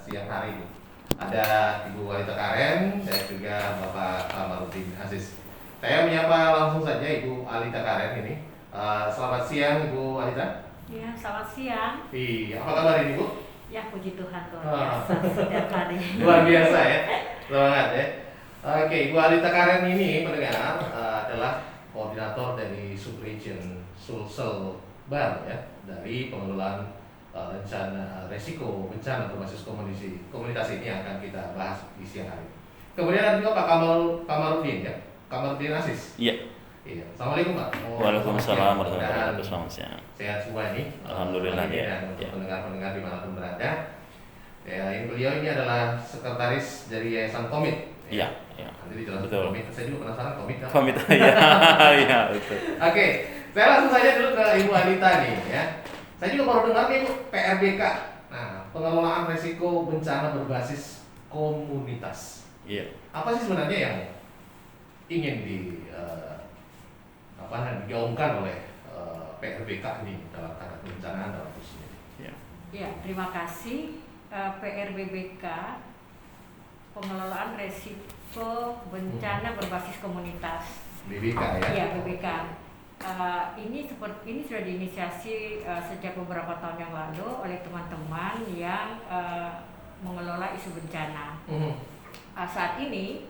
siang hari ini. Ada Ibu Alita Karen, saya juga Bapak Kamarudin Aziz. Saya menyapa langsung saja Ibu Alita Karen ini. Selamat siang Ibu Alita. Ya, selamat siang. Iya, apa kabar ini Bu? Ya, puji Tuhan luar biasa setiap hari. Luar biasa ya, semangat ya. Oke, Ibu Alita Karen ini pendengar adalah koordinator dari Subregion Sulsel Bar ya, dari pengelolaan rencana resiko bencana berbasis komunitas ini yang akan kita bahas di siang hari. Kemudian ada juga Pak Kamarudin ya, Kamarudin Aziz. Iya. Iya. Assalamualaikum Pak. Waalaikumsalam warahmatullahi wabarakatuh. Selamat siang. Sehat semua ini. Alhamdulillah ya. Dan untuk pendengar-pendengar dimanapun berada. Ya, ini beliau ini adalah sekretaris dari Yayasan Komit. Iya. Ya. Nanti dijelaskan Betul. Komit. Saya juga penasaran Komit apa? Komit ya. Iya, betul. Oke, saya langsung saja dulu ke Ibu Alita nih ya. Saya juga baru dengar nih Bu, PRBK. Nah, pengelolaan risiko bencana berbasis komunitas. Iya. Apa sih sebenarnya yang ingin digaungkan oleh PRBK ini dalam tangga kebencanaan dalam khusus ini? Iya. Ya, terima kasih. PRBBK, pengelolaan resiko bencana berbasis komunitas. BBK ya? Iya, BBK. Ini sudah diinisiasi sejak beberapa tahun yang lalu oleh teman-teman yang mengelola isu bencana. Saat ini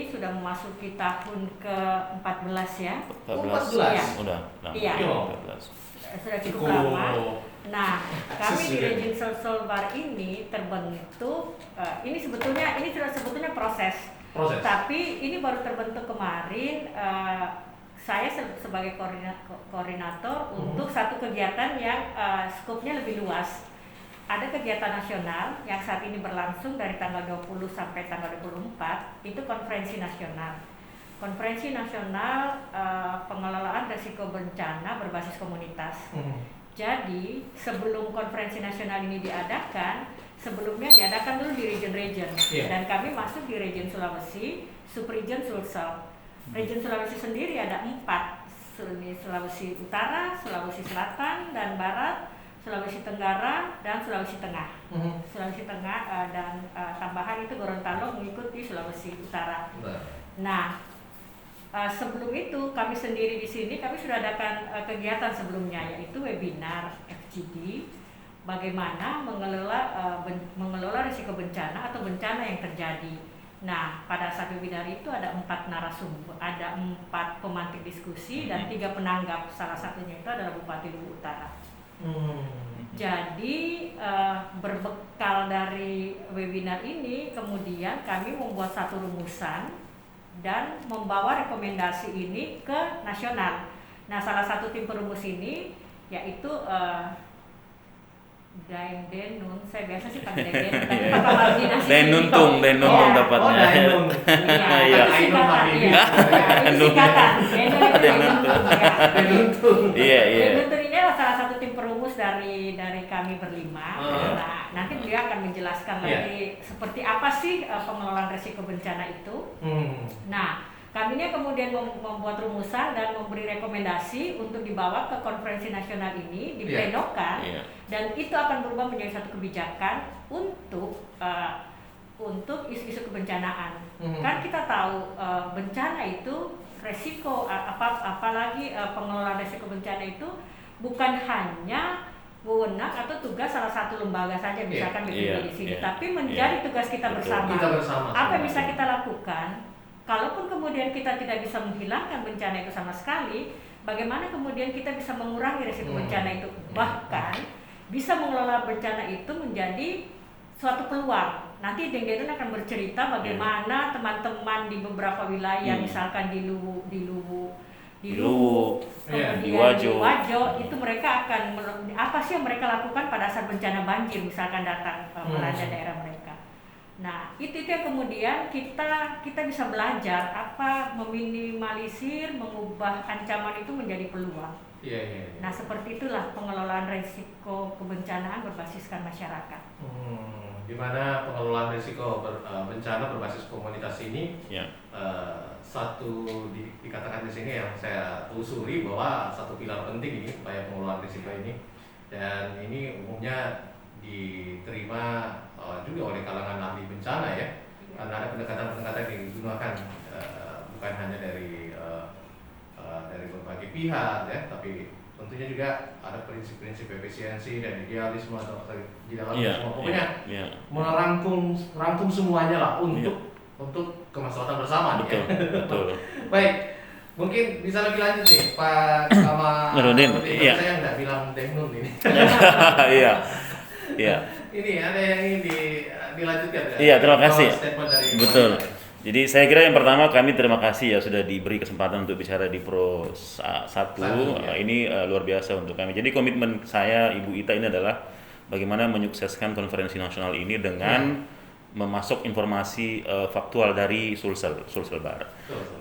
sudah memasuki tahun ke-14 ya. 14. Iya. Udah. Iya. 14. Sudah cukup lama. Nah, kami di Region Sulsel Bar ini terbentuk. Ini sebetulnya proses. Tapi ini baru terbentuk kemarin. Saya sebagai koordinator untuk satu kegiatan yang skopnya lebih luas. Ada kegiatan nasional yang saat ini berlangsung dari tanggal 20 sampai tanggal 24, itu konferensi nasional. Konferensi nasional pengelolaan risiko bencana berbasis komunitas. Jadi sebelum konferensi nasional ini diadakan, sebelumnya diadakan dulu di region-region. Dan kami masuk di region Sulawesi, Subregion Sulsel. Region Sulawesi sendiri ada 4, Sulawesi Utara, Sulawesi Selatan dan Barat, Sulawesi Tenggara dan Sulawesi Tengah. Sulawesi Tengah dan tambahan itu Gorontalo mengikuti Sulawesi Utara. Nah, sebelum itu kami sendiri di sini kami sudah adakan kegiatan sebelumnya, yaitu webinar FGD bagaimana mengelola risiko bencana atau bencana yang terjadi. Nah, pada saat webinar itu ada 4 narasumber, ada 4 pemantik diskusi dan 3 penanggap. Salah satunya itu adalah Bupati Luwu Utara. Jadi berbekal dari webinar ini, kemudian kami membuat satu rumusan dan membawa rekomendasi ini ke nasional. Nah, salah satu tim perumus ini yaitu Denun, saya biasa sih pakai Denun, tapi Pak Kamarudin Aziz Denuntung tepatnya. Iya, singkatan. Denuntung. Iya. Denuntung ini adalah salah satu tim perumus dari kami berlima. Nah, nanti beliau akan menjelaskan lagi seperti apa sih pengelolaan risiko bencana itu. Nah, kami ini kemudian membuat rumusan dan memberi rekomendasi untuk dibawa ke konferensi nasional ini, diplenokan, dan itu akan berubah menjadi satu kebijakan untuk isu-isu kebencanaan. Kan kita tahu bencana itu resiko, apalagi pengelolaan resiko bencana itu bukan hanya wewenang atau tugas salah satu lembaga saja, misalkan BPBD di sini, tapi menjadi tugas kita bersama. Apa yang bisa kita lakukan? Kalaupun kemudian kita tidak bisa menghilangkan bencana itu sama sekali, bagaimana kemudian kita bisa mengurangi risiko bencana itu? Bahkan bisa mengelola bencana itu menjadi suatu peluang. Nanti Dengenun akan bercerita bagaimana teman-teman di beberapa wilayah, misalkan di Luwu, kemudian di Wajo, itu mereka akan apa sih yang mereka lakukan pada saat bencana banjir misalkan datang melanda daerah mereka. Nah, itu yang kemudian kita bisa belajar apa meminimalisir, mengubah ancaman itu menjadi peluang. Nah, seperti itulah pengelolaan risiko kebencanaan berbasiskan masyarakat. Di mana pengelolaan risiko bencana berbasis komunitas ini dikatakan di sini yang saya telusuri bahwa satu pilar penting ini upaya pengelolaan risiko ini, dan ini umumnya diterima juga oleh kalangan ahli bencana ya, karena ada pendekatan-pendekatan yang digunakan bukan hanya dari berbagai pihak ya, tapi tentunya juga ada prinsip-prinsip efisiensi dan idealisme atau di dalam semua, pokoknya merangkum semuanya lah untuk kemaslahatan bersama. Betul, ya. betul. Baik, mungkin bisa lebih lanjut nih Pak Nurdin. Iya. Saya nggak bilang Demnun ini. Iya. Iya. Ini ada yang ingin dilanjutkan. Iya, terima kasih. Betul. Jadi saya kira yang pertama kami terima kasih ya sudah diberi kesempatan untuk bicara di Pro 1. Ya. Ini luar biasa untuk kami. Jadi komitmen saya Ibu Ita ini adalah bagaimana menyukseskan konferensi nasional ini dengan memasuk informasi faktual dari Sulsel Bar.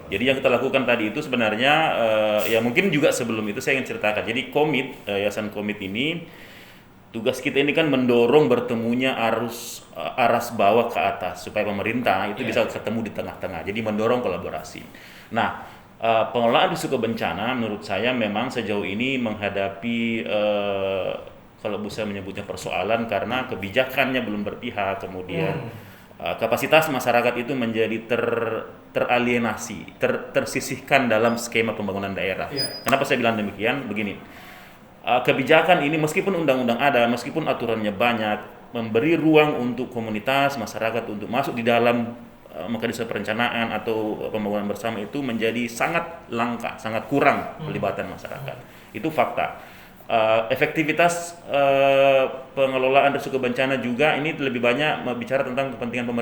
Jadi yang kita lakukan tadi itu sebenarnya ya mungkin juga sebelum itu saya ingin ceritakan. Jadi Yayasan Komit ini tugas kita ini kan mendorong bertemunya aras bawah ke atas supaya pemerintah itu bisa ketemu di tengah-tengah. Jadi mendorong kolaborasi. Nah, pengelolaan risiko bencana menurut saya memang sejauh ini menghadapi kalau bisa menyebutnya persoalan karena kebijakannya belum berpihak, kemudian kapasitas masyarakat itu menjadi teralienasi, tersisihkan dalam skema pembangunan daerah. Kenapa saya bilang demikian? Begini. Kebijakan ini meskipun undang-undang ada, meskipun aturannya banyak, memberi ruang untuk komunitas masyarakat untuk masuk di dalam mekanisme perencanaan atau pembangunan bersama itu menjadi sangat langka, sangat kurang pelibatan masyarakat. Itu fakta. Efektivitas pengelolaan risiko bencana juga ini lebih banyak bicara tentang kepentingan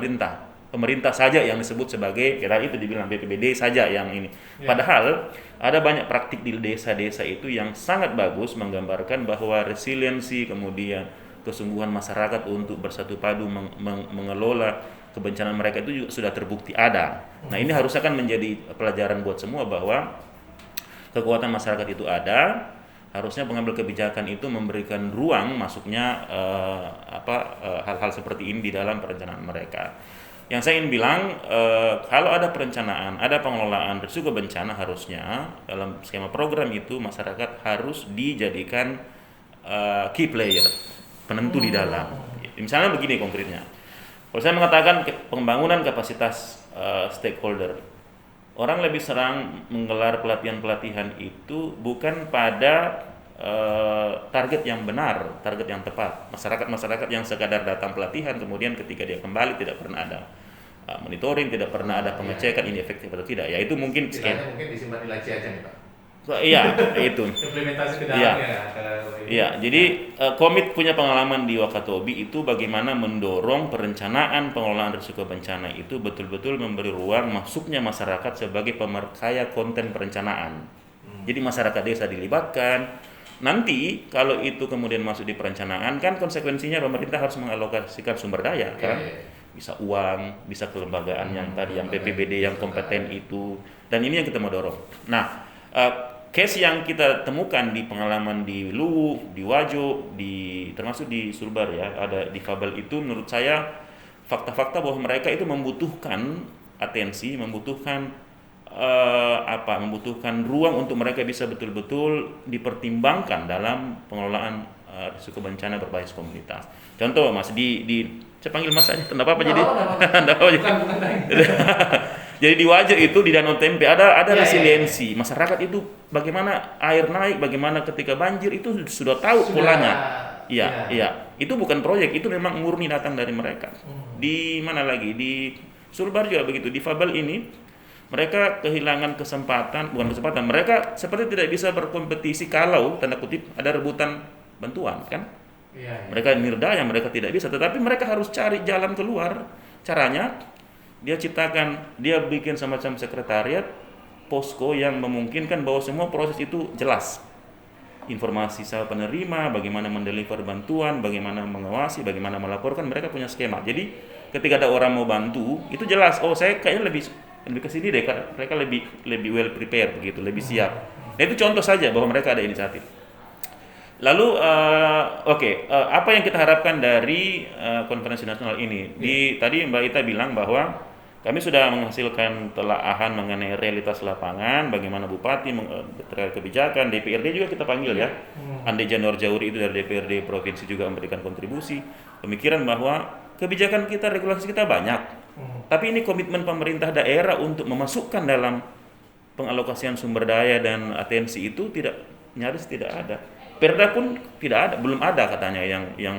pemerintah saja yang disebut sebagai, kira itu dibilang BPBD saja yang ini. Padahal ada banyak praktik di desa-desa itu yang sangat bagus menggambarkan bahwa resiliensi kemudian kesungguhan masyarakat untuk bersatu padu mengelola kebencanaan mereka itu juga sudah terbukti ada. Nah, ini harusnya kan menjadi pelajaran buat semua bahwa kekuatan masyarakat itu ada. Harusnya pengambil kebijakan itu memberikan ruang masuknya hal-hal seperti ini di dalam perencanaan mereka. Yang saya ingin bilang, kalau ada perencanaan, ada pengelolaan risiko bencana, harusnya dalam skema program itu masyarakat harus dijadikan key player, penentu di dalam. Misalnya begini konkretnya, kalau saya mengatakan pembangunan kapasitas stakeholder, orang lebih sering menggelar pelatihan-pelatihan itu bukan pada target yang benar, target yang tepat. Masyarakat yang sekadar datang pelatihan kemudian ketika dia kembali tidak pernah ada monitoring, tidak pernah ada pengecekan ini efektif atau tidak. Ya itu mungkin mungkin disimpan di laci aja nih Pak. Iya, itu. Implementasi ke dalamnya. Iya, jadi Komit punya pengalaman di Wakatobi itu bagaimana mendorong perencanaan pengelolaan risiko bencana itu betul-betul memberi ruang masuknya masyarakat sebagai pemerkaya konten perencanaan. Jadi masyarakat desa dilibatkan. Nanti kalau itu kemudian masuk di perencanaan kan konsekuensinya pemerintah harus mengalokasikan sumber daya kan. Bisa uang, bisa kelembagaan yang tadi yang PPBD yang kompeten itu, dan ini yang kita mau dorong. Nah, case yang kita temukan di pengalaman di Luwu, di Wajo, termasuk di Sulbar ya, ada di Fabel itu menurut saya fakta-fakta bahwa mereka itu membutuhkan atensi, membutuhkan membutuhkan ruang untuk mereka bisa betul-betul dipertimbangkan dalam pengelolaan risiko bencana berbasis komunitas. Contoh Mas saya panggil Mas aja, kenapa apa jadi? Jadi di Wajo itu di Danau Tempe ada resiliensi. Masyarakat itu bagaimana air naik, bagaimana ketika banjir itu sudah tahu polanya. Iya. Itu bukan proyek, itu memang murni datang dari mereka. Di mana lagi? Di Sulbar juga begitu. Di Fabel ini mereka kehilangan mereka seperti tidak bisa berkompetisi kalau tanda kutip ada rebutan bantuan kan. Mereka nirdaya, mereka tidak bisa, tetapi mereka harus cari jalan keluar. Caranya dia bikin semacam sekretariat posko yang memungkinkan bahwa semua proses itu jelas. Informasi siapa penerima, bagaimana mendeliver bantuan, bagaimana mengawasi, bagaimana melaporkan, mereka punya skema. Jadi ketika ada orang mau bantu, itu jelas, saya kayaknya lebih ke sini deh, mereka lebih well prepared begitu, lebih siap. Nah, itu contoh saja bahwa mereka ada inisiatif. Lalu apa yang kita harapkan dari konferensi nasional ini? Tadi Mbak Ita bilang bahwa kami sudah menghasilkan telaahan mengenai realitas lapangan, bagaimana bupati terkait kebijakan, DPRD juga kita panggil ya. Ande Janur Jauri itu dari DPRD provinsi juga memberikan kontribusi, pemikiran bahwa kebijakan kita, regulasi kita banyak. Tapi ini komitmen pemerintah daerah untuk memasukkan dalam pengalokasian sumber daya dan atensi itu nyaris tidak ada. Perda pun tidak ada, belum ada katanya yang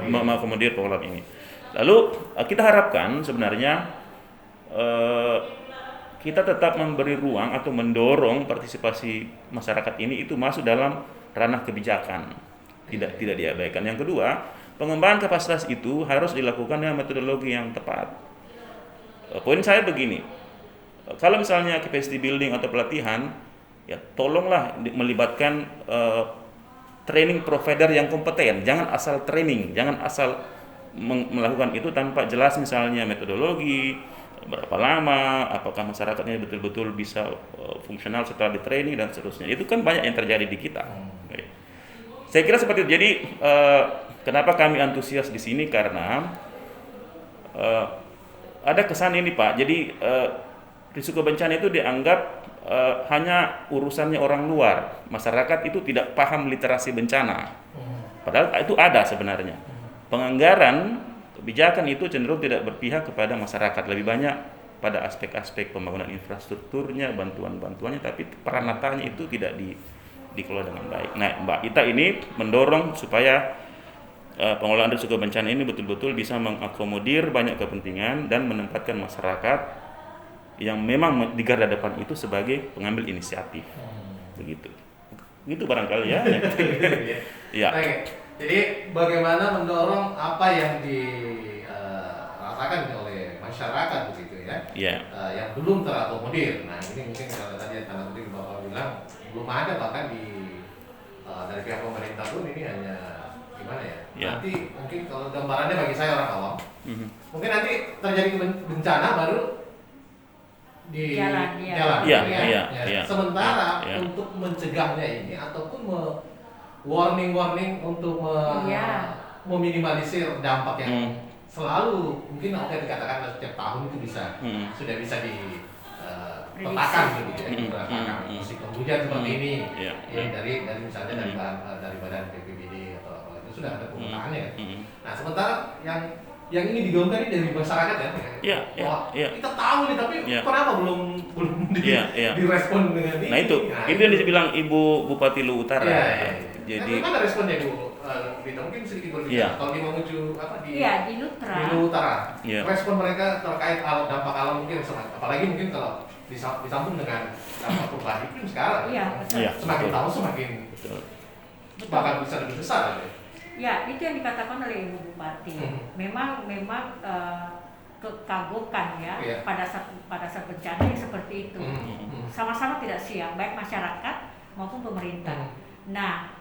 mengakomodir program ini. Lalu kita harapkan sebenarnya kita tetap memberi ruang atau mendorong partisipasi masyarakat ini itu masuk dalam ranah kebijakan, tidak diabaikan. Yang kedua, pengembangan kapasitas itu harus dilakukan dengan metodologi yang tepat. Poin saya begini, kalau misalnya capacity building atau pelatihan, ya tolonglah melibatkan training provider yang kompeten. Jangan asal training, jangan asal melakukan itu tanpa jelas misalnya metodologi, berapa lama, apakah masyarakatnya betul-betul bisa fungsional setelah di training dan seterusnya. Itu kan banyak yang terjadi di kita. Saya kira seperti itu. Jadi kenapa kami antusias di sini karena ada kesan ini Pak. Jadi risiko bencana itu dianggap hanya urusannya orang luar. Masyarakat itu tidak paham literasi bencana. Padahal itu ada sebenarnya. Penganggaran kebijakan itu cenderung tidak berpihak kepada masyarakat, lebih banyak pada aspek-aspek pembangunan infrastrukturnya, bantuan-bantuannya, tapi peranatanya itu tidak dikelola dengan baik. Nah, Mbak Ita ini mendorong supaya pengelolaan risiko bencana ini betul-betul bisa mengakomodir banyak kepentingan dan menempatkan masyarakat yang memang di garda depan itu sebagai pengambil inisiatif. Begitu. Gitu barangkali ya. Ya. Jadi bagaimana mendorong apa yang dirasakan oleh masyarakat begitu ya, yang belum terakomodir. Nah ini mungkin kalau tadi tanda kutip Bapak bilang belum ada, bahkan dari pihak pemerintah pun ini hanya gimana ya. Nanti mungkin kalau gambarannya bagi saya orang awam, mungkin nanti terjadi bencana baru di jalan. Sementara untuk mencegahnya ini ataupun warning untuk meminimalisir dampak yang selalu mungkin dikatakan setiap tahun itu sudah bisa dipetakan gitu ya, musim penghujan seperti ini dari misalnya dari badan BPBD atau apa itu sudah ada pemetaannya kan. Nah sementara yang ini digaungkan ini dari masyarakat kita tahu nih tapi kenapa belum direspon dengan ini. Nah itu yang dibilang Ibu Bupati Luwu Utara. Jadi mana responnya Bu? Mungkin sedikit berbicara. Kalau di Mamuju di Luwu Utara. Respon mereka terkait dampak alam mungkin apalagi mungkin kalau disambung dengan dampak perubahan iklim sekarang. Semakin tahu semakin bahkan bisa lebih besar. Ya, itu yang dikatakan oleh Ibu Bupati. Memang kekagukan pada saat bencana yang seperti itu. Sama-sama tidak siap, baik masyarakat maupun pemerintah. Nah,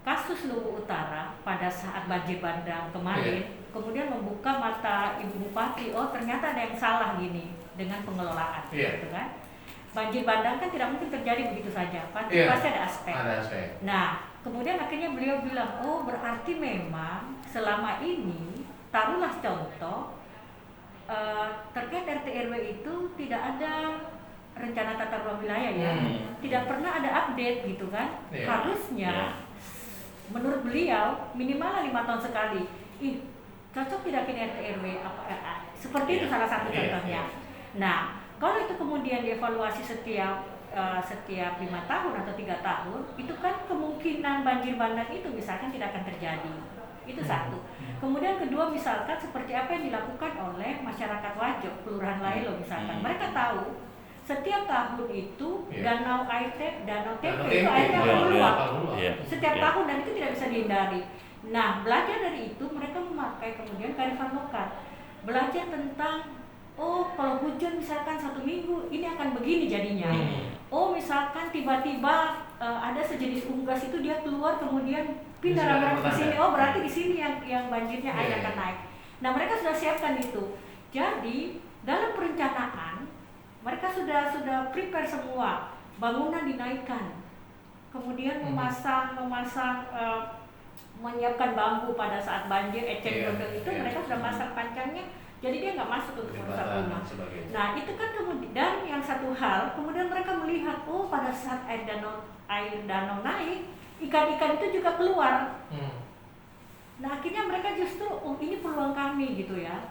kasus Luwu Utara pada saat banjir bandang kemarin kemudian membuka mata Ibu Bupati, oh ternyata ada yang salah gini dengan pengelolaan, gitu kan? Banjir bandang kan tidak mungkin terjadi begitu saja, pasti ada aspek. Nah, kemudian akhirnya beliau bilang, oh berarti memang selama ini, taruhlah contoh terkait RT RW itu tidak ada rencana tata ruang wilayah tidak pernah ada update gitu kan. Harusnya menurut beliau minimal 5 tahun sekali. Cocok tidak ini RT RW seperti itu salah satu contohnya. Nah, kalau itu kemudian dievaluasi setiap 5 tahun atau 3 tahun, itu kan kemungkinan banjir bandang itu misalkan tidak akan terjadi. Itu satu. Kemudian kedua, misalkan seperti apa yang dilakukan oleh masyarakat Wajok, Kelurahan Lailo misalkan. Mereka tahu setiap tahun itu danau Tempe itu airnya meluap setiap tahun dan itu tidak bisa dihindari. Nah, belajar dari itu mereka memakai kemudian kearifan lokal, belajar tentang kalau hujan misalkan 1 minggu ini akan begini jadinya. Misalkan tiba-tiba ada sejenis unggas itu dia keluar kemudian pindah rame-rame ke sini. Berarti di sini yang banjirnya air akan naik. Nah, mereka sudah siapkan itu. Jadi dalam perencanaan mereka sudah prepare semua, bangunan dinaikkan, kemudian menyiapkan bambu pada saat banjir, eceng gondong itu mereka sudah pasang pancangnya, jadi dia nggak masuk untuk merusak rumah. Nah itu kan kemudian, dan yang satu hal, kemudian mereka melihat, pada saat air danau naik, ikan-ikan itu juga keluar. Nah akhirnya mereka justru, oh ini peluang kami gitu ya.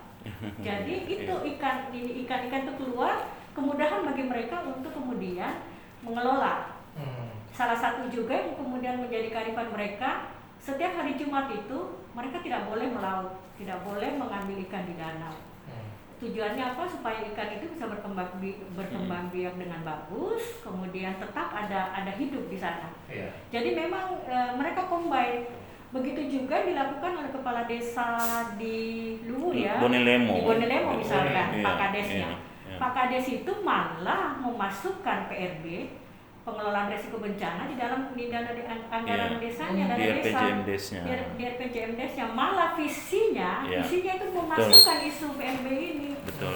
Jadi itu ikan itu keluar, kemudahan bagi mereka untuk kemudian mengelola. Salah satu juga yang kemudian menjadi kearifan mereka, setiap hari Jumat itu mereka tidak boleh melaut, tidak boleh mengambil ikan di danau. Tujuannya apa? Supaya ikan itu bisa berkembang biak dengan bagus, kemudian tetap ada hidup di sana. Jadi memang mereka combine. Begitu juga dilakukan oleh kepala desa di Luwu ya, Bonelemo. di Bonelemo misalkan, Pak Kadesnya. Pak Kades itu malah memasukkan PRB, pengelolaan resiko bencana di dalam anggaran desanya, dana desa, di RPJMDes-nya, malah visinya itu memasukkan isu PRB ini. Betul.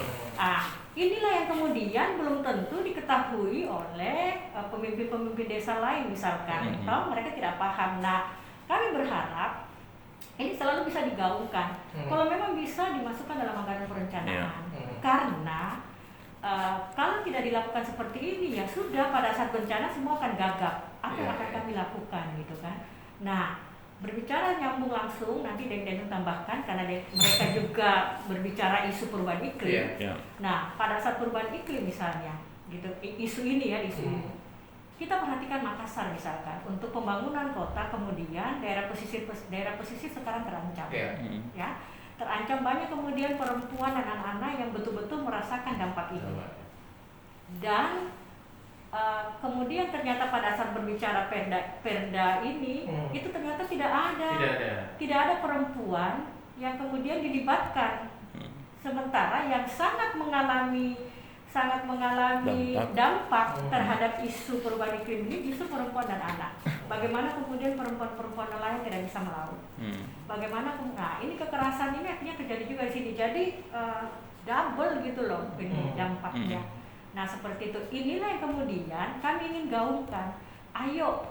Inilah yang kemudian belum tentu diketahui oleh pemimpin-pemimpin desa lain misalkan, atau mereka tidak paham. Nah, kami berharap ini selalu bisa digaungkan. Kalau memang bisa dimasukkan dalam anggaran perencanaan, karena kalau tidak dilakukan seperti ini ya sudah, pada saat bencana semua akan gagap. Apa yang akan kami lakukan gitu kan? Nah, berbicara nyambung langsung, nanti Deng tambahkan karena mereka juga berbicara isu perubahan iklim. Nah, pada saat perubahan iklim misalnya, gitu, isu ini. Kita perhatikan Makassar misalkan, untuk pembangunan kota, kemudian daerah pesisir sekarang terancam, ya, terancam banyak kemudian perempuan dan anak-anak yang betul-betul merasakan dampak ini. Dan kemudian ternyata pada saat berbicara perda ini, itu ternyata tidak ada perempuan yang kemudian dilibatkan, sementara yang sangat mengalami dampak terhadap isu perubahan iklim ini justru perempuan dan anak. Bagaimana kemudian perempuan nelayan tidak bisa melaut? Bagaimana ini kekerasan ini akhirnya terjadi juga di sini. Jadi double gitu loh ini dampaknya. Nah seperti itu. Inilah yang kemudian kami ingin gaungkan. Ayo,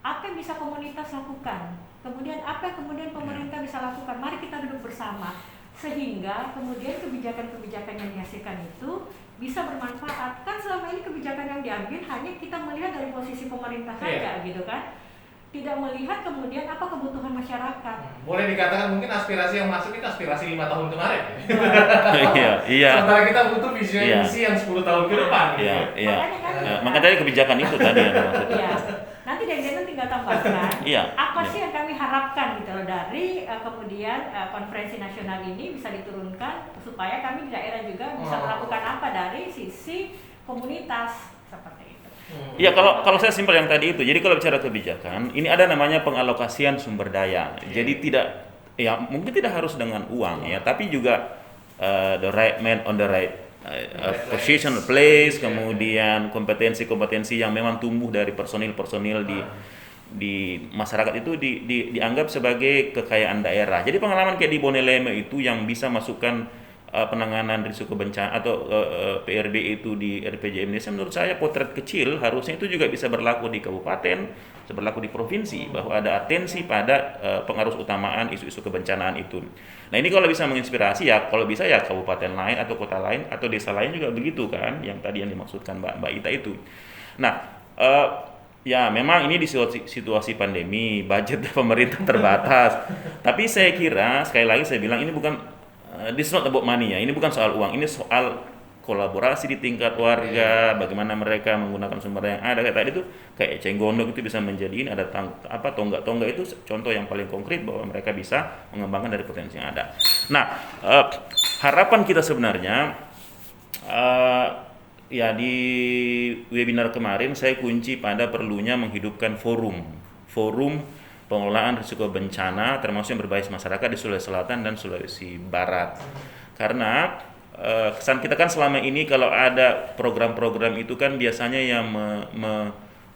apa yang bisa komunitas lakukan? Kemudian apa yang kemudian pemerintah bisa lakukan? Mari kita duduk bersama, sehingga kemudian kebijakan-kebijakan yang dihasilkan itu bisa bermanfaat. Kan selama ini kebijakan yang diambil hanya kita melihat dari posisi pemerintah saja gitu kan, tidak melihat kemudian apa kebutuhan masyarakat. Boleh dikatakan mungkin aspirasi yang masuk itu aspirasi 5 tahun kemarin. Iya. Sementara kita butuh visi yang 10 tahun ke depan. Makanya tadi kebijakan itu tadi yang maksudnya. Nanti Deng tinggal tambahkan apa sih yang kami harapkan gitu loh dari kemudian konferensi nasional ini bisa diturunkan supaya kami di daerah juga bisa melakukan apa dari sisi komunitas seperti itu. Iya, kalau saya simpel yang tadi itu. Jadi kalau bicara kebijakan, ini ada namanya pengalokasian sumber daya. Jadi mungkin tidak harus dengan uang ya, tapi juga the right man on the right position, place, kemudian kompetensi yang memang tumbuh dari personil di masyarakat itu dianggap sebagai kekayaan daerah. Jadi pengalaman kayak di Bonelemo itu yang bisa masukkan penanganan risiko bencana atau PRB itu di RPJMDes, menurut saya potret kecil harusnya itu juga bisa berlaku di kabupaten, berlaku di provinsi, bahwa ada atensi pada pengaruh utamaan isu-isu kebencanaan itu. Nah ini kalau bisa menginspirasi ya, kalau bisa ya kabupaten lain atau kota lain atau desa lain juga begitu kan, yang tadi yang dimaksudkan Mbak Ita itu. Nah ya memang ini di situasi pandemi, budget pemerintah terbatas, tapi saya kira sekali lagi saya bilang ini bukan this not about money ya, ini bukan soal uang, ini soal kolaborasi di tingkat warga, bagaimana mereka menggunakan sumber yang ada. Kayak tadi itu kayak eceng gondok itu bisa menjadi ini, ada tonggak-tonggak itu contoh yang paling konkret bahwa mereka bisa mengembangkan dari potensi yang ada. Nah harapan kita sebenarnya ya di webinar kemarin saya kunci pada perlunya menghidupkan forum pengelolaan risiko bencana termasuk yang berbasis masyarakat di Sulawesi Selatan dan Sulawesi Barat. Karena kesan kita kan selama ini kalau ada program-program itu kan biasanya yang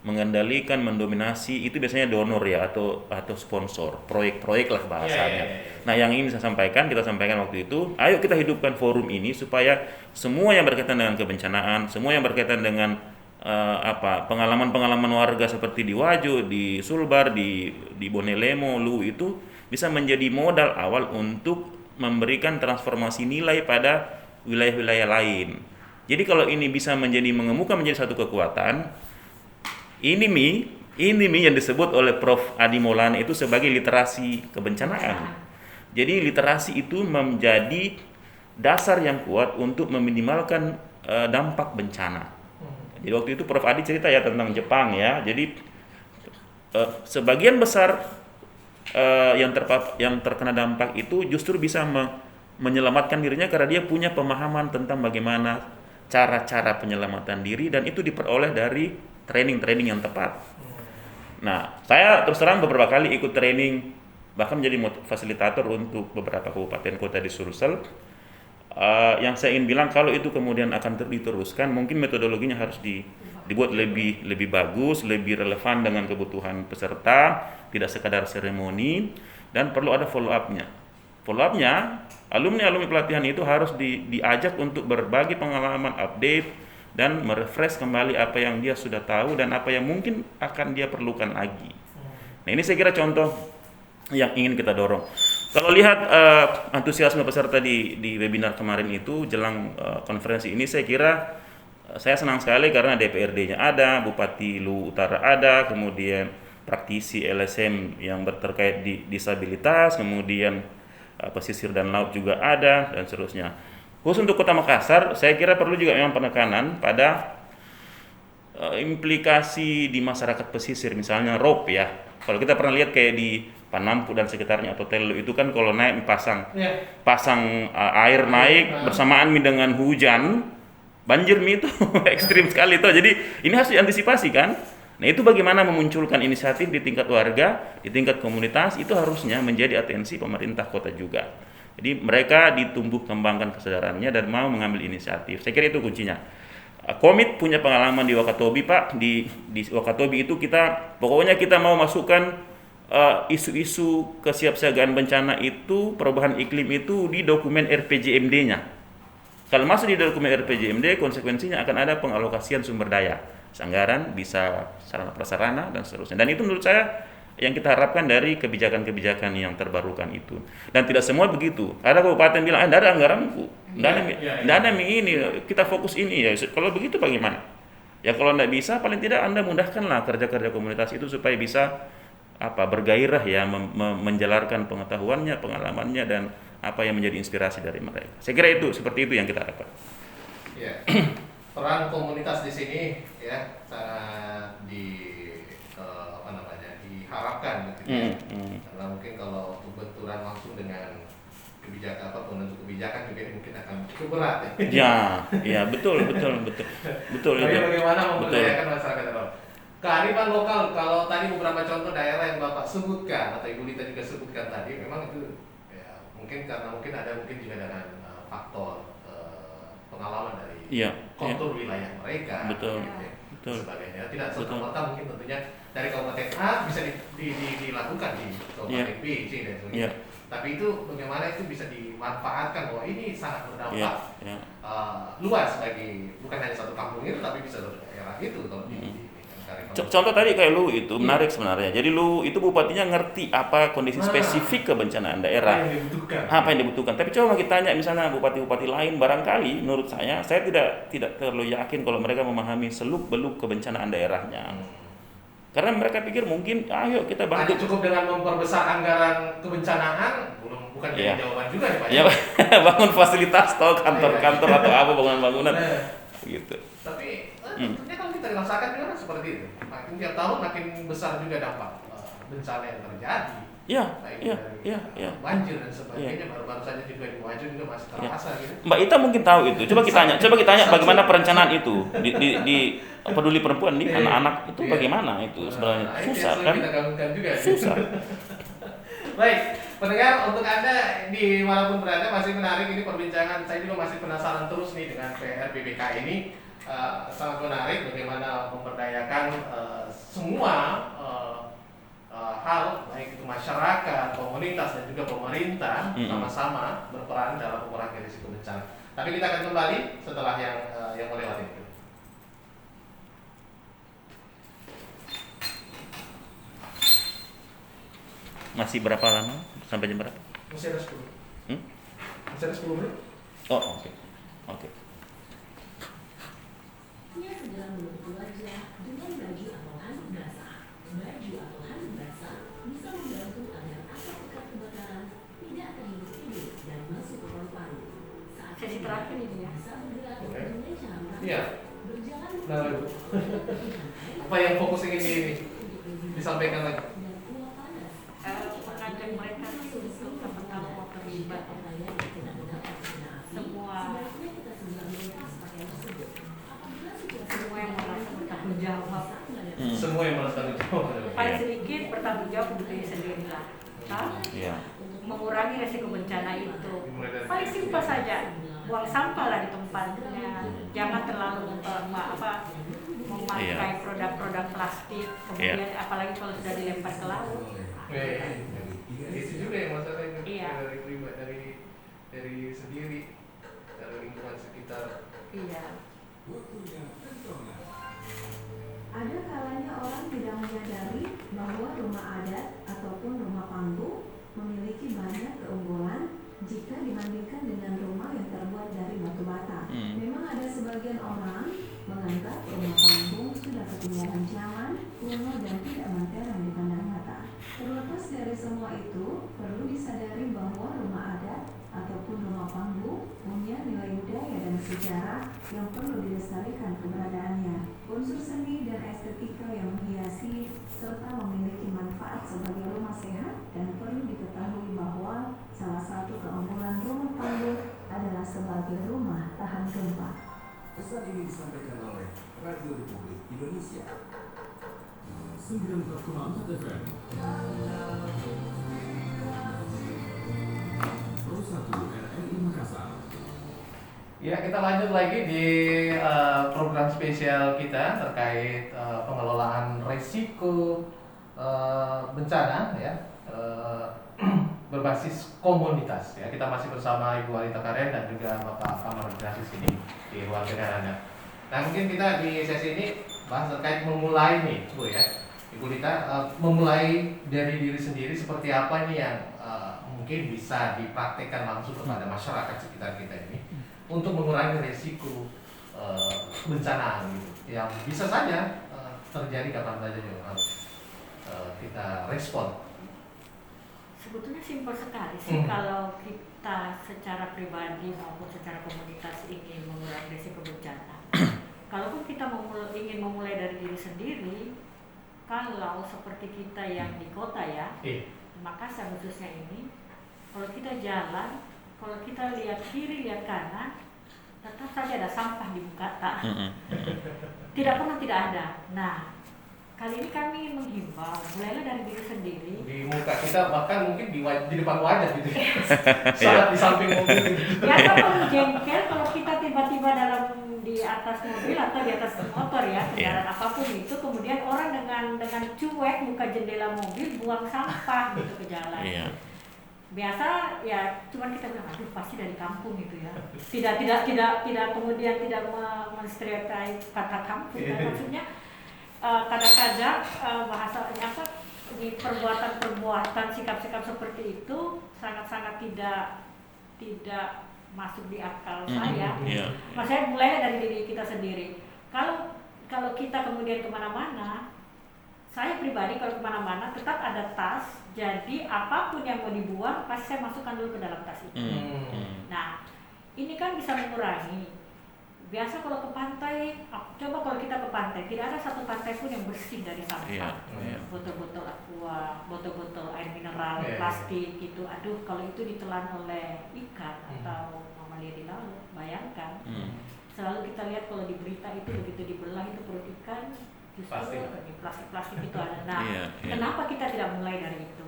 mengendalikan, mendominasi itu biasanya donor ya atau sponsor, proyek-proyek lah bahasanya. Nah yang ini kita sampaikan waktu itu, ayo kita hidupkan forum ini supaya semua yang berkaitan dengan kebencanaan, semua yang berkaitan dengan pengalaman-pengalaman warga seperti di Wajo, di Sulbar, di Bonelemo, Luwu itu bisa menjadi modal awal untuk memberikan transformasi nilai pada wilayah-wilayah lain. Jadi kalau ini bisa mengemuka menjadi satu kekuatan, ini yang disebut oleh Prof. Adi Maulana itu sebagai literasi kebencanaan. Jadi literasi itu menjadi dasar yang kuat untuk meminimalkan dampak bencana. Jadi waktu itu Prof Adi cerita ya tentang Jepang ya. Jadi sebagian besar yang terkena dampak itu justru bisa menyelamatkan dirinya karena dia punya pemahaman tentang bagaimana cara-cara penyelamatan diri, dan itu diperoleh dari training-training yang tepat. Nah, saya terus terang beberapa kali ikut training, bahkan menjadi fasilitator untuk beberapa kabupaten kota di Sulsel. Yang saya ingin bilang, kalau itu kemudian akan diteruskan, mungkin metodologinya harus dibuat lebih bagus, lebih relevan dengan kebutuhan peserta, tidak sekadar seremoni, dan perlu ada follow up-nya. Follow up-nya, alumni pelatihan itu harus diajak untuk berbagi pengalaman, update, dan merefresh kembali apa yang dia sudah tahu dan apa yang mungkin akan dia perlukan lagi. Nah, ini saya kira contoh yang ingin kita dorong. Kalau lihat antusiasme peserta di webinar kemarin itu jelang konferensi ini, saya kira saya senang sekali karena DPRD-nya ada, Bupati Luwu Utara ada, kemudian praktisi LSM yang terkait di disabilitas, kemudian pesisir dan laut juga ada, dan seterusnya. Khusus untuk Kota Makassar, saya kira perlu juga memang penekanan pada implikasi di masyarakat pesisir, misalnya rope ya. Kalau kita pernah lihat kayak di Panampu dan sekitarnya atau Teluk itu kan kalau naik pasang air naik bersamaan dengan hujan, banjir itu ekstrim sekali tuh. Jadi ini harus diantisipasi kan. Nah, itu bagaimana memunculkan inisiatif di tingkat warga, di tingkat komunitas, itu harusnya menjadi atensi pemerintah kota juga. Jadi mereka ditumbuh kembangkan kesadarannya dan mau mengambil inisiatif. Saya kira itu kuncinya. Komit punya pengalaman di Wakatobi, Pak. Di Wakatobi itu pokoknya kita mau masukkan isu-isu kesiapsiagaan bencana itu, perubahan iklim itu di dokumen RPJMD-nya. Kalau masuk di dokumen RPJMD, konsekuensinya akan ada pengalokasian sumber daya, anggaran, bisa sarana prasarana dan seterusnya. Dan itu menurut saya yang kita harapkan dari kebijakan-kebijakan yang terbarukan itu. Dan tidak semua begitu. Ada kabupaten bilang, tidak ada anggaranku, tidak ada ini, kita fokus ini ya. Kalau begitu bagaimana? Ya kalau tidak bisa, paling tidak Anda mudahkanlah kerja-kerja komunitas itu supaya bisa bergairah ya, menjelarkan pengetahuannya, pengalamannya, dan apa yang menjadi inspirasi dari mereka. Saya kira seperti itu yang kita harapkan. Ya. Peran komunitas di sini ya sangat diharapkan gitu ya. Karena mungkin kalau benturan langsung dengan kebijakan pembentuk kebijakan juga ini mungkin akan cukup berat ya. Ya, betul. Tapi bagaimana memberdayakan masyarakat lokal? Kearifan lokal, kalau tadi beberapa contoh daerah yang Bapak sebutkan atau Ibu Lita juga sebutkan tadi, memang itu ya, mungkin ada juga dengan faktor pengalaman dari kontur wilayah mereka, betul. Sebagainya. Tidak serta-merta mungkin tentunya dari kabupaten A bisa dilakukan di kabupaten B, C dan sebagainya. Tapi itu bagaimana itu bisa dimanfaatkan bahwa ini sangat berdampak luas bagi bukan hanya satu kampung itu, tapi bisa daerah itu kalau Contoh tadi kayak Luwu itu menarik sebenarnya. Jadi Luwu itu bupatinya ngerti apa kondisi spesifik kebencanaan daerah, apa yang dibutuhkan. Tapi coba kita tanya misalnya bupati-bupati lain, barangkali menurut saya tidak terlalu yakin kalau mereka memahami seluk-beluk kebencanaan daerahnya. Karena mereka pikir mungkin ayo kita bantu. Cukup dengan memperbesar anggaran kebencanaan, bukan jadi jawaban juga ya Pak. Ya, bangun fasilitas atau kantor-kantor atau apa bangunan-bangunan gitu. Tapi tentunya kalau kita rasakan juga kan seperti itu. Makin tiap tahun makin besar juga dampak bencana yang terjadi. Iya. Banjir dan sebagainya. Baru-baru saja juga di Wajo juga masih terasa gitu. Mbak Ita mungkin tahu itu. Coba kita tanya bagaimana perencanaan itu di peduli perempuan nih, anak-anak itu bagaimana itu sebenarnya. Susah kan? Susah. Baik, pendengar, untuk Anda di manapun berada masih menarik ini perbincangan. Saya juga masih penasaran terus nih dengan PRBBK ini. Sangat menarik bagaimana memberdayakan semua hal, baik itu masyarakat, komunitas dan juga pemerintah sama-sama berperan dalam mengurangi risiko bencana. Tapi kita akan kembali setelah yang melewati itu. Masih berapa lama? Sampai jam berapa? Masih ada 10. Masih ada 10 menit. Oh, oke. Dia segera menutup wajah dengan baju atau handuk basah. Baju atau handuk basah bisa membantu agar asap pekat kebakaran tidak terhimpit sesi terakhir ini ya. Iya. Nah, apa yang fokus ingin disampaikan lagi? Mengajak mereka untuk pertama mau terlibat semua yang merasa bertanggung jawab. Semua yang merasa bertanggung jawab. Paling sedikit bertanggung jawab untuk diri sendiri lah. Mengurangi resiko bencana itu. Paling simpel saja, buang sampah lah di tempatnya. Jangan terlalu memakai produk-produk plastik. Kemudian apalagi kalau sudah dilempar ke laut. Itu juga yang masalahnya. Iya. Dari sendiri, dari lingkungan sekitar. Iya. Ada kalanya orang tidak menyadari bahwa rumah adat ataupun rumah panggung memiliki banyak keunggulan jika dibandingkan dengan rumah yang terbuat dari batu bata. Memang ada sebagian orang menganggap rumah panggung sudah ketinggalan zaman, kuno dan tidak modern dipandang mata. Terlepas dari semua itu, perlu disadari bahwa rumah adat ataupun rumah panggung punya nilai budaya dan sejarah yang perlu dilestarikan keberadaannya. Unsur seni dan estetika yang menghiasi serta memiliki manfaat sebagai rumah sehat, dan perlu diketahui bahwa salah satu keunggulan rumah panggung adalah sebagai rumah tahan gempa. Pesan ini disampaikan oleh Radio Republik Indonesia 94,4 FM. Pro 1 RRI Makassar. Ya, kita lanjut lagi di program spesial kita terkait pengelolaan risiko bencana ya, berbasis komunitas ya. Kita masih bersama Ibu Alita Karen dan juga Bapak Amar Grasis ini di ruang dengarannya. Nah, mungkin kita di sesi ini bahas terkait memulai nih, Bu ya. Ibu Lita, memulai dari diri sendiri seperti apa nih yang mungkin bisa dipraktekkan langsung kepada masyarakat sekitar kita ini untuk mengurangi risiko bencana gitu, yang bisa saja terjadi kapan saja yang harus kita respon. Sebetulnya simpel sekali sih kalau kita secara pribadi maupun secara komunitas ingin mengurangi risiko bencana. Kalaupun kita ingin memulai dari diri sendiri, kalau seperti kita yang di kota ya, Makassar khususnya ini, kalau kita jalan, kalau kita lihat kiri, lihat kanan, tetap saja ada sampah di muka tak. Tidak pernah tidak ada. Nah, kali ini kami menghimbau, mulailah dari diri sendiri. Di muka kita, bahkan mungkin di depan wajah gitu. Saat di samping mobil gitu. Ya, kalau jengkel kalau kita tiba-tiba di atas mobil atau di atas motor ya, kendaraan apapun itu, kemudian orang dengan cuek buka jendela mobil buang sampah gitu ke jalan. Biasa ya cuman kita bilang aduh pasti dari kampung gitu ya. Tidak kemudian tidak menstereotip kata kampung kan, maksudnya kadang-kadang bahasanya apa, di perbuatan sikap-sikap seperti itu sangat-sangat tidak masuk di akal saya. Maksudnya mulai dari diri kita sendiri. Kalau kita kemudian kemana-mana, saya pribadi kalau kemana-mana tetap ada tas, jadi apapun yang mau dibuang pasti saya masukkan dulu ke dalam tas itu. Nah, ini kan bisa mengurangi. Biasa kalau ke pantai, coba kalau kita ke pantai, tidak ada satu pantai pun yang bersih dari sampah. Botol-botol aqua, botol-botol air mineral, plastik gitu. Aduh, kalau itu ditelan oleh ikan atau mamalia di laut, bayangkan. Selalu kita lihat kalau di berita itu begitu dibelah itu perut ikan justru plastik itu ada. Nah, kenapa kita tidak mulai dari itu?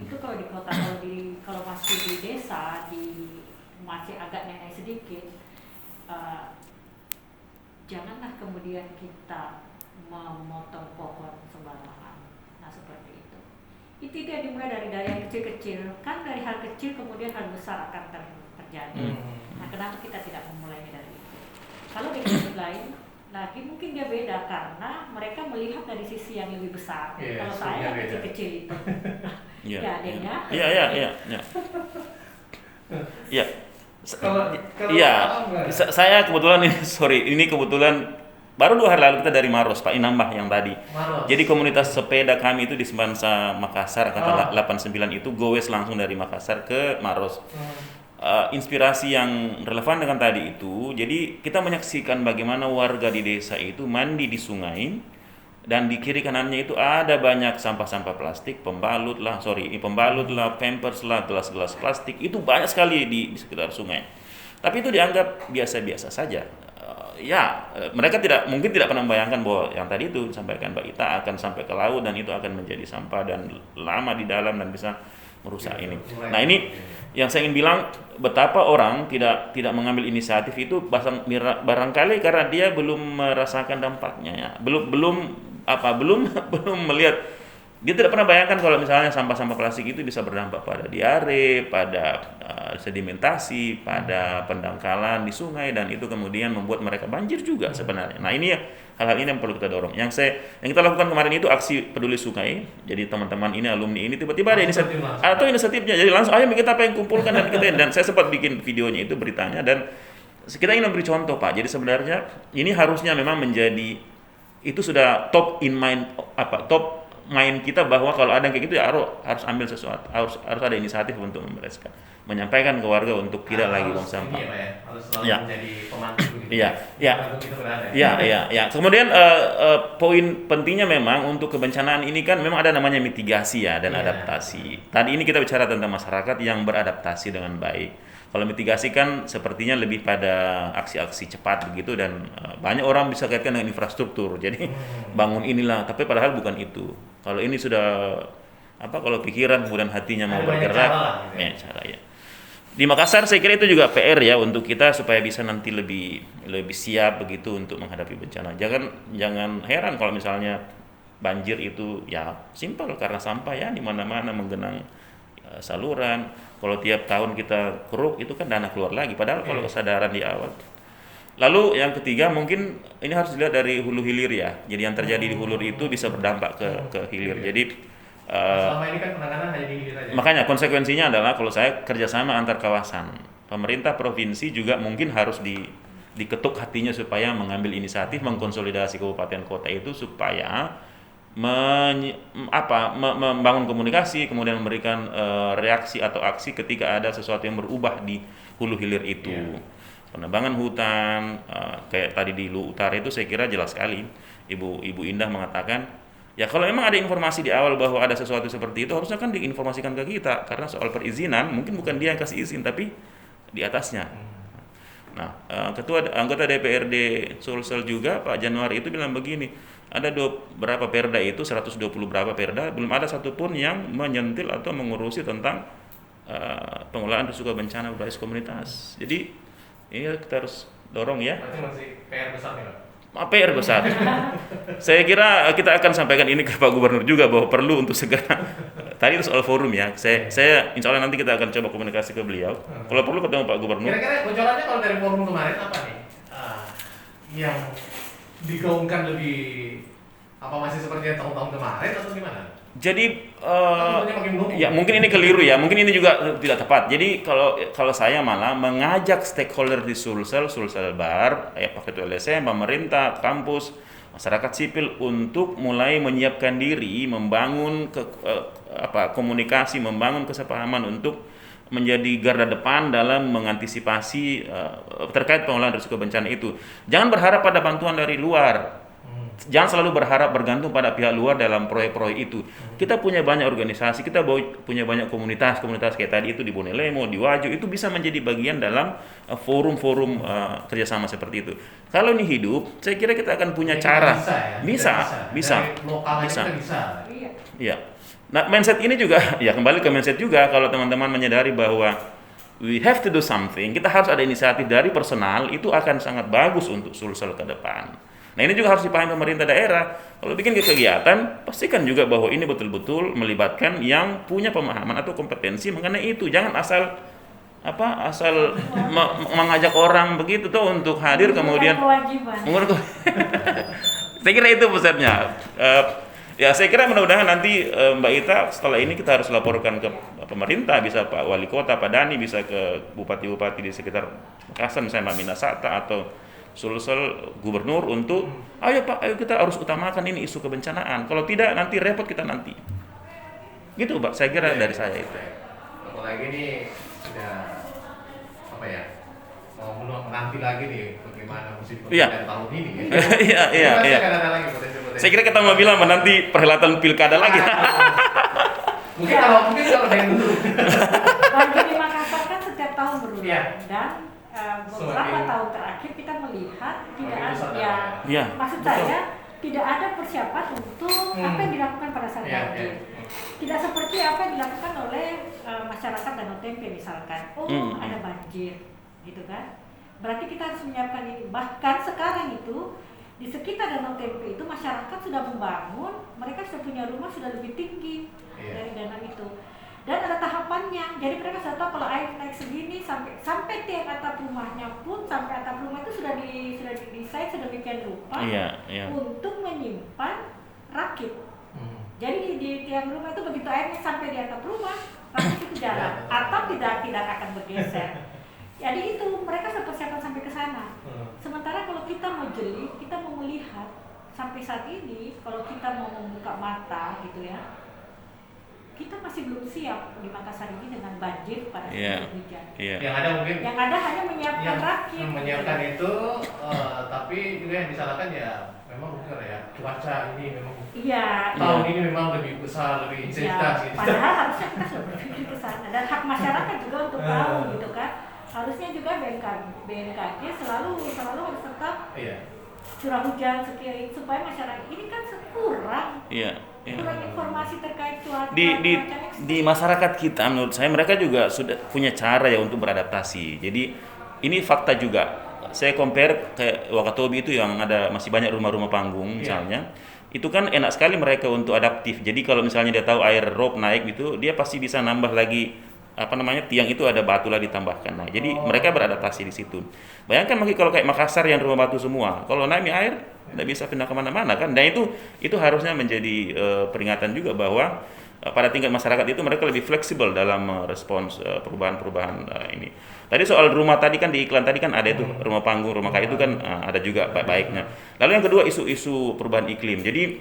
Itu kalau di kota, kalau masih di desa, masih agak nenek sedikit, janganlah kemudian kita memotong pohon sembarangan. Nah, seperti itu. Itu dia dimulai dari yang kecil-kecil. Kan dari hal kecil kemudian hal besar akan terjadi. Nah, kenapa kita tidak memulainya dari itu? Kalau di sisi lain lagi mungkin dia beda karena mereka melihat dari sisi yang lebih besar. Kalau saya kecil-kecil itu. Ya, adanya. Iya. Saya kebetulan ini kebetulan baru 2 hari lalu kita dari Maros, Pak Inambah yang tadi. Jadi komunitas sepeda kami itu di Sembansa Makassar angkatan 89 itu goes langsung dari Makassar ke Maros. inspirasi yang relevan dengan tadi itu. Jadi kita menyaksikan bagaimana warga di desa itu mandi di sungai, dan di kiri kanannya itu ada banyak sampah-sampah plastik, pembalut lah, pampers lah, gelas-gelas plastik, itu banyak sekali di sekitar sungai. Tapi itu dianggap biasa-biasa saja. Mereka mungkin tidak pernah membayangkan bahwa yang tadi itu disampaikan Mbak Ita akan sampai ke laut dan itu akan menjadi sampah dan lama di dalam dan bisa merusak ini. Nah, ini yang saya ingin bilang, betapa orang tidak mengambil inisiatif itu barangkali karena dia belum merasakan dampaknya ya. Belum melihat, dia tidak pernah bayangkan kalau misalnya sampah-sampah plastik itu bisa berdampak pada diare, pada sedimentasi, pada pendangkalan di sungai, dan itu kemudian membuat mereka banjir juga sebenarnya. Nah, ini hal-hal ini yang perlu kita dorong. Yang kita lakukan kemarin itu aksi peduli sungai. Jadi teman-teman ini, alumni ini tiba-tiba ada inisiatifnya. Jadi langsung ayo kita kumpulkan dan saya sempat bikin videonya itu, beritanya, dan kita ingin memberi contoh Pak. Jadi sebenarnya ini harusnya memang menjadi, itu sudah top main kita, bahwa kalau ada yang kayak gitu ya harus ambil sesuatu, harus ada inisiatif untuk membereskan, menyampaikan ke warga untuk tidak lagi buang sampah. Harus selalu menjadi pemandu gitu. Iya. Kemudian poin pentingnya memang untuk kebencanaan ini kan memang ada namanya mitigasi ya dan adaptasi. Tadi ini kita bicara tentang masyarakat yang beradaptasi dengan baik. Kalau mitigasi kan sepertinya lebih pada aksi-aksi cepat begitu, dan banyak orang bisa kaitkan dengan infrastruktur. Jadi bangun inilah, tapi padahal bukan itu. Kalau ini sudah kalau pikiran kemudian hatinya mau bergerak, cara ya. Di Makassar saya kira itu juga PR ya untuk kita supaya bisa nanti lebih siap begitu untuk menghadapi bencana. Jangan heran kalau misalnya banjir itu ya simpel karena sampah ya di mana-mana menggenang saluran. Kalau tiap tahun kita keruk itu kan dana keluar lagi, padahal kalau kesadaran di awal. Lalu yang ketiga mungkin ini harus dilihat dari hulu hilir ya. Jadi yang terjadi di hulu itu bisa berdampak ke hilir. Jadi selama ini kan penanganan hanya di hilir aja. Makanya konsekuensinya adalah kalau saya kerjasama antar kawasan, pemerintah provinsi juga mungkin harus diketuk hatinya supaya mengambil inisiatif mengkonsolidasi kabupaten kota itu supaya membangun komunikasi, kemudian memberikan reaksi atau aksi ketika ada sesuatu yang berubah di hulu hilir itu. Penebangan hutan, kayak tadi di Lu Utara itu saya kira jelas sekali Ibu Indah mengatakan, ya kalau memang ada informasi di awal bahwa ada sesuatu seperti itu harusnya kan diinformasikan ke kita, karena soal perizinan mungkin bukan dia yang kasih izin tapi di atasnya. Nah, anggota DPRD Sulsel juga Pak Januari itu bilang begini, ada berapa perda itu, 120 berapa perda, belum ada satupun yang menyentil atau mengurusi tentang pengelolaan risiko bencana berbasis komunitas. Jadi ini kita harus dorong ya. Berarti masih PR besar nih Pak? PR besar. Saya kira kita akan sampaikan ini ke Pak Gubernur juga bahwa perlu untuk segera. Tadi itu soal forum ya. Saya insya Allah nanti kita akan coba komunikasi ke beliau. Kalau perlu ketemu Pak Gubernur. Kira-kira bocorannya kalau dari forum kemarin apa nih? Yang digaungkan lebih masih seperti tahun-tahun kemarin atau gimana? Jadi ya mungkin ini keliru ya, mungkin ini juga tidak tepat. Jadi kalau saya malah mengajak stakeholder di Sulsel Bar, pakai itu LSM, pemerintah, kampus, masyarakat sipil untuk mulai menyiapkan diri, membangun komunikasi, membangun kesepahaman untuk menjadi garda depan dalam mengantisipasi terkait pengelolaan risiko bencana itu. Jangan berharap pada bantuan dari luar. Jangan selalu berharap bergantung pada pihak luar dalam proyek-proyek itu. Kita punya banyak organisasi, kita punya banyak komunitas kayak tadi itu di Bonelemo, di Wajo, itu bisa menjadi bagian dalam forum-forum kerjasama seperti itu. Kalau ini hidup, saya kira kita akan punya cara. Bisa. Iya. Nah, mindset ini juga, ya kembali ke mindset juga, kalau teman-teman menyadari bahwa we have to do something, kita harus ada inisiatif dari personal, itu akan sangat bagus untuk Sulsel ke depan. Nah ini juga harus dipahami pemerintah daerah. Kalau bikin kegiatan, pastikan juga bahwa ini betul-betul melibatkan yang punya pemahaman atau kompetensi mengenai itu. Jangan asal mengajak orang begitu tuh untuk hadir kemudian saya kira itu pusatnya. Ya saya kira mudah-mudahan nanti Mbak Ita setelah ini kita harus laporkan ke pemerintah, bisa Pak Wali Kota, Pak Dani, bisa ke bupati-bupati di sekitar Makassar, misalnya Mbak Minasata atau Sulsel, Gubernur untuk ayo kita harus utamakan ini isu kebencanaan. Kalau tidak nanti repot kita nanti. Gitu Pak, saya kira dari saya itu. Apalagi ini sudah apa ya? Menanti lagi nih bagaimana musim Iya. pemilihan tahun ini ya. Iya. Pasti akan ada lagi potensi-potensi. Saya kira kita mau bilang menanti perhelatan pilkada lagi. Mungkin kalau dari dulu. Banjir di Makassar kan setiap tahun berulang Iya. dan beberapa Semakin- tahun terakhir kita melihat tidak Semakin besar ada dampaknya. Iya, maksud betul. saya tidak ada persiapan untuk apa yang dilakukan pada saat Iya, banjir. iya. Tidak seperti apa yang dilakukan oleh masyarakat Danau Tempe misalkan. Ada banjir, gitu kan? Berarti kita harus menyiapkan ini. Bahkan sekarang itu di sekitar Danau Tempe itu masyarakat sudah membangun, mereka sudah punya rumah sudah lebih tinggi dari danau itu. Dan ada tahapannya. Jadi mereka sudah tahu kalau air naik segini sampai tiap atap rumahnya pun sampai atap rumah itu sudah didesain sedemikian rupa Iya. untuk menyimpan rakit. Hmm. Jadi di tiap rumah itu begitu airnya sampai di atap rumah, rakit itu jalan. Atap tidak akan bergeser. Jadi itu mereka sudah persiapan sampai ke sana. Sementara kalau kita mau jeli, kita mau melihat sampai saat ini, kalau kita mau membuka mata gitu ya, kita masih belum siap di Makassar ini dengan banjir pada Iya. saat hujan. Iya. Yang ada mungkin Yang ada hanya menyiapkan rakit. yang menyiapkan itu, tapi juga yang disalahkan ya memang bukan ya cuaca ini memang Iya. tahun ini memang lebih besar, lebih intensitas Ya, gitu. padahal harusnya kita sudah berpikir ke sana dan hak masyarakat juga untuk tahu gitu kan. Harusnya juga BMKG selalu harus tetap Iya. curah hujan sekian supaya masyarakat ini kan kurang Iya. informasi terkait cuaca. di cuaca ekstrem. di masyarakat kita menurut saya mereka juga sudah punya cara ya untuk beradaptasi. Jadi ini fakta juga. Saya compare kayak Wakatobi itu yang ada masih banyak rumah-rumah panggung misalnya. Itu kan enak sekali mereka untuk adaptif. Jadi kalau misalnya dia tahu air rob naik gitu, dia pasti bisa nambah lagi tiang itu ada batu lah ditambahkan. Nah, jadi mereka beradaptasi di situ. Bayangkan lagi kalau kayak Makassar yang rumah batu semua. Kalau naik air tidak bisa pindah kemana-mana kan. Dan itu harusnya menjadi peringatan juga bahwa pada tingkat masyarakat itu mereka lebih fleksibel dalam merespons perubahan-perubahan ini. Tadi soal rumah tadi kan di iklan tadi kan ada itu rumah panggung, rumah kayu itu kan ada juga baik-baiknya. Lalu yang kedua isu-isu perubahan iklim. Jadi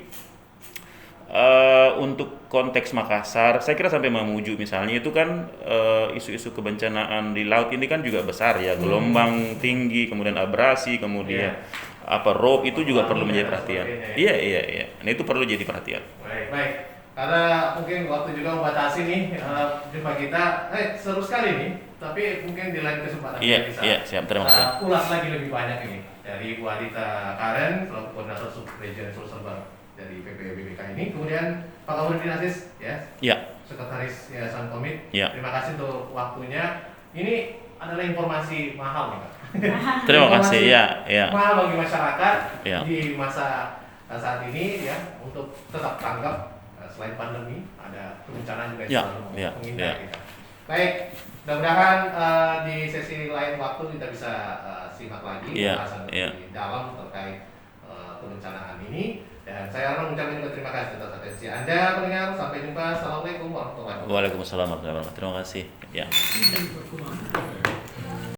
untuk konteks Makassar, saya kira sampai Mamuju misalnya itu kan isu-isu kebencanaan di laut ini kan juga besar ya, gelombang tinggi, kemudian abrasi, kemudian rob itu juga perlu menjadi perhatian. Iya. Nah itu perlu jadi perhatian. Baik. Karena mungkin waktu juga membatasi nih jumpa kita, seru sekali nih. Tapi mungkin di lain kesempatan kita bisa siap, terima kasih. ulas lagi lebih banyak ini dari Bu Adita Karen, selaku koordinator Subregion Sulsel Bar dari PPBBK ini. Kemudian Pak Kamarudin Aziz, Sekretaris Yayasan Komit. Terima kasih untuk waktunya. Ini adalah informasi mahal nih Pak. Terima kasih. Mahal bagi masyarakat Ya. di masa saat ini ya untuk tetap tanggap. Selain pandemi, ada kebencanaan juga yang selalu menghindar kita. Baik, mudah-mudahan di sesi lain waktu kita bisa simak lagi pembahasan lebih dalam terkait kebencanaan ini. Dan saya mengucapkan juga terima kasih atas atensi Anda pendengar. Sampai jumpa. Assalamualaikum warahmatullahi wabarakatuh. Waalaikumsalam warahmatullahi wabarakatuh. Terima kasih. Ya.